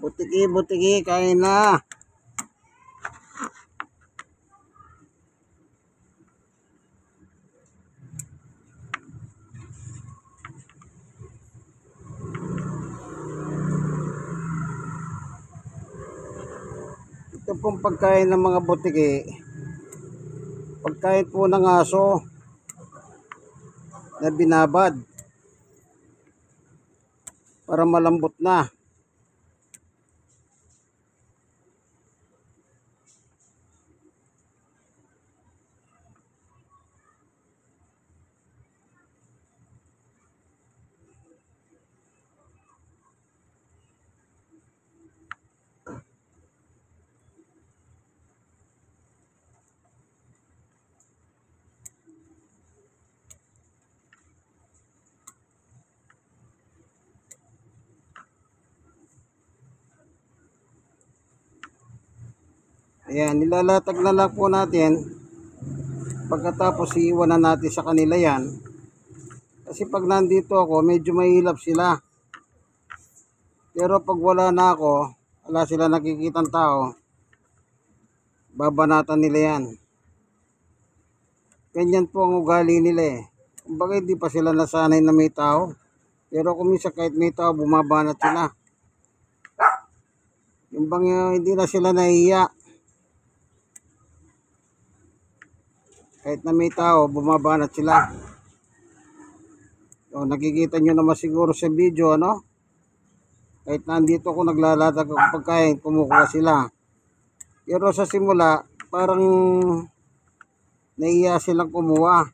Butiki, butiki, kain na. Ito pong pagkain ng mga butiki. Pagkain po ng aso na binabad para malambot na. Ayan, nilalatag na lang po natin. Pagkatapos iiwan na natin sa kanila yan. Kasi pag nandito ako, medyo mahilap sila. Pero pag wala na ako, wala sila nakikitang tao, babanatan nila yan. Ganyan po ang ugali nila eh. Kumbaga hindi pa sila nasanay na may tao. Pero kung minsan kahit may tao, bumabanat sila. Yung bang hindi na sila nahiya. Kahit na may tao, bumabanat sila. So, nakikita nyo naman siguro sa video, ano? Kahit nandito ako naglalatag ako pagkain, kumukuha sila. Pero sa simula, parang nahiya silang kumuha.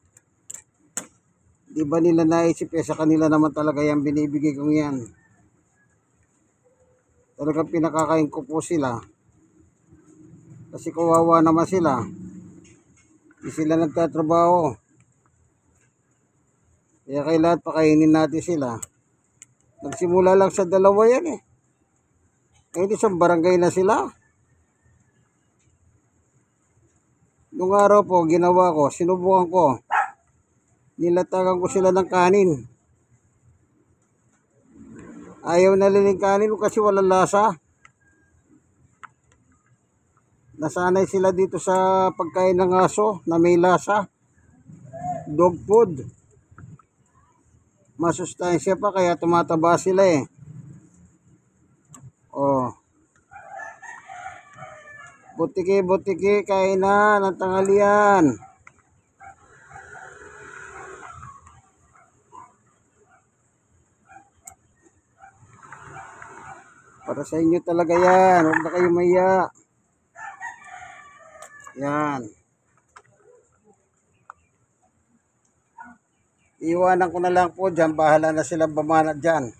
Di ba nila naisip sa kanila naman talaga yan binibigay kong yan. Talagang pinakakain ko po sila. Kasi kawawa naman sila. Di sila nagtatrabaho. Kaya kailangan pakainin natin sila. Nagsimula lang sa dalawa yan eh. Ngayon isang barangay na sila. Nung araw po, ginawa ko, sinubukan ko. Nilatagan ko sila ng kanin. Ayaw na nila ng kanin kasi walang lasa. Nasanay sila dito sa pagkain ng aso na may lasa. Dog food. Masustansya pa kaya tumataba sila eh. Oh. Butiki, butiki, kain na ng tanghalian. Para sa inyo talaga yan. Huwag na kayo maya. Yan. Iwanan ko na lang po dyan. Bahala na silang bamanat dyan.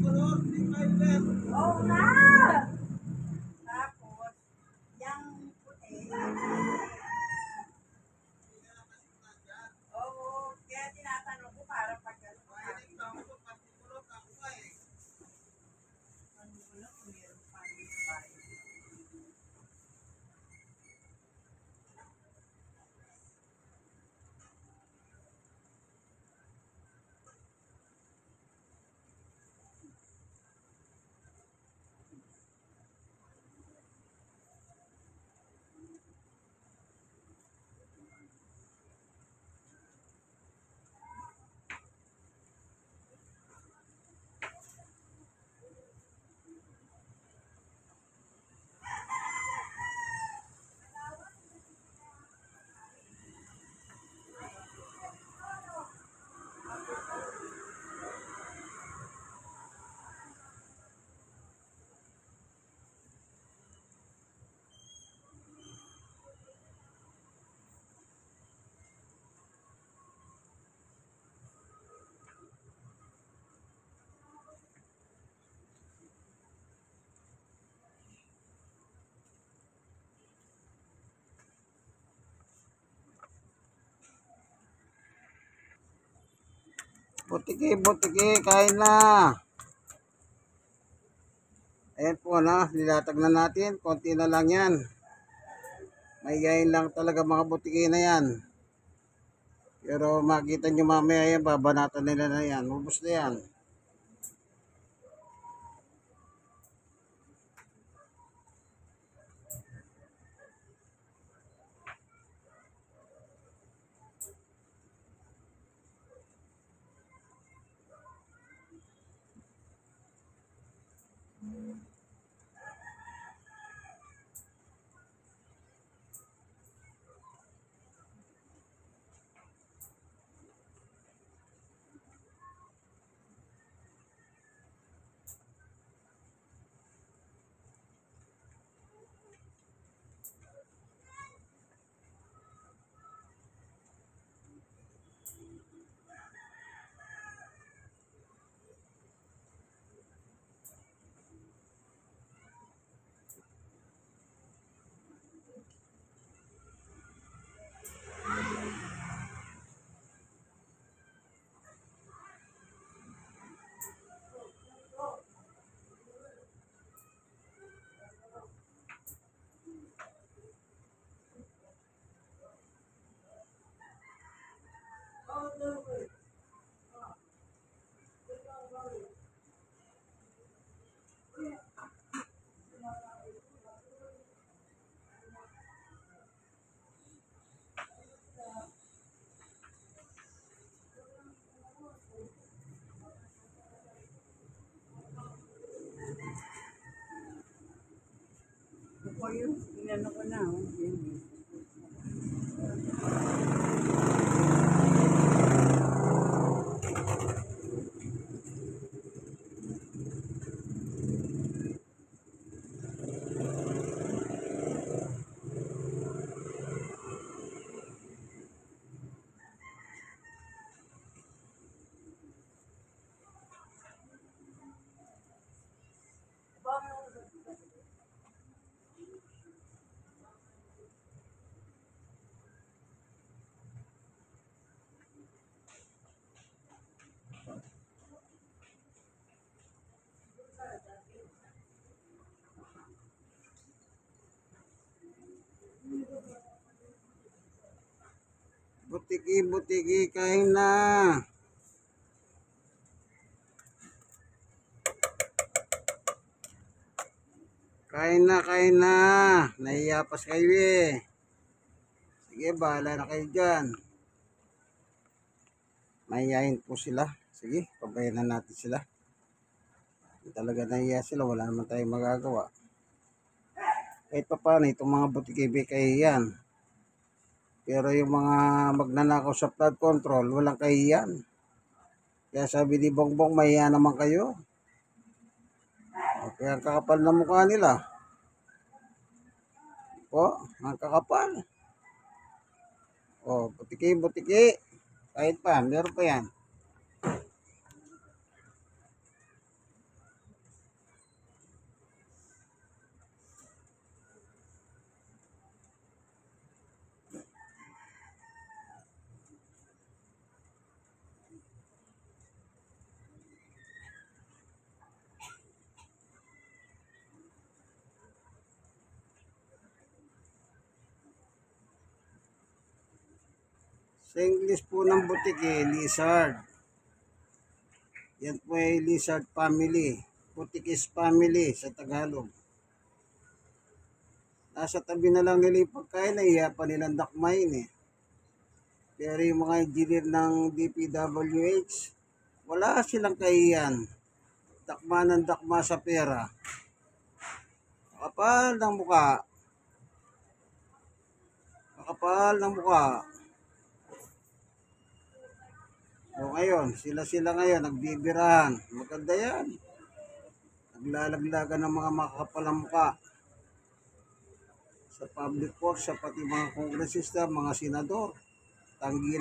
Oo nga! Tapos, yung puti, oo, kaya tinatanong ko para pag ano, Butiki, butiki, kain na. Ayan po na, nilatag na natin. Konti na lang yan. Mahihayin lang talaga mga butiki na yan. Pero makita nyo mamaya yan, babanatan nila na yan. Ubus na yan. ako yun, inano ko na, oh. Yun. Butiki, butiki, kain na. Kain na, kain na. Naiyapas kayo eh. Sige, bahala na kayo dyan. Mahihayin po sila. Sige, pabayanan natin sila. Talaga nahiya sila, wala naman tayong magagawa. Kahit pa paano, itong mga butiki kahiyan. Pero yung mga magnanakaw sa flood control, walang kahiyan. Kaya sabi ni Bongbong, mahiya naman kayo. Kaya ang kakapal na mukha nila. O, ang kakapal. O, butiki, butiki. Kahit pa, meron pa yan. Sa English po ng butiki, lizard. Yan po ay lizard family. Butikis family sa Tagalog. Nasa tabi na lang nila yung pagkain, nahiya pa nilang dakmain eh. Pero yung mga engineer ng DPWH, wala silang kahiyan. Dakma ng dakma sa pera. Makapal ng muka. Makapal ng muka. O ngayon, sila ngayon, nagbibirahan. Maganda yan. Naglalaglagan ng mga makapalang muka. Sa public court, sa pati mga kongresista, mga senador. Tanggi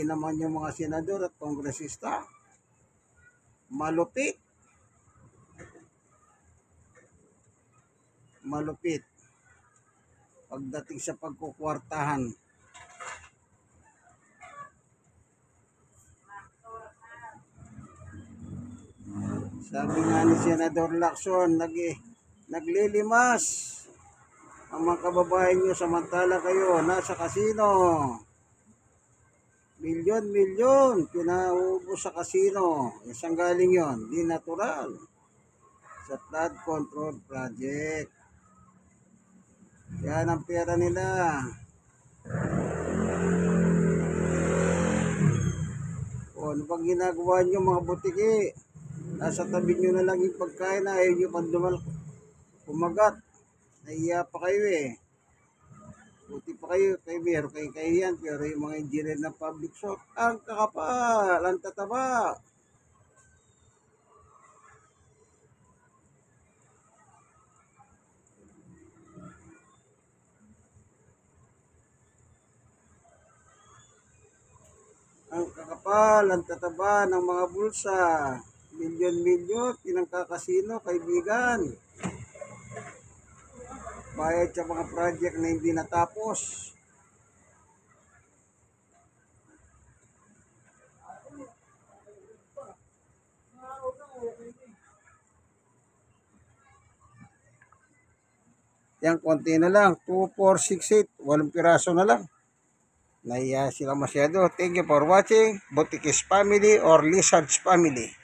naman yung mga senador at kongresista. Malupit. Malupit. Pagdating sa pagkukwartahan. Sabi nga ni Senador Lacson, naglilimas ang mga kababayan nyo samantala kayo nasa kasino. Milyon pinaubos sa kasino. Isang galing yon, di natural. Sa flood control project. Yan ang pera nila. O, ano bang ginagawa nyo mga butiki? Nasa tabi nyo na lang yung pagkain na ayaw nyo pang kumagat. Naiya pa kayo eh. Buti pa kayo, meron kayo yan, pero yung mga engineer ng public shop, ang kakapal, ang tataba. Ang kakapal, ang tataba ng mga bulsa. Milyon, pinangkakasino, kaibigan. Bayad sa mga project na hindi natapos. Yan, konti na lang. 2, 4, 6, 8. 8 piraso na lang. Naiya sila masyado. Thank you for watching. Butikis family or Lizards family.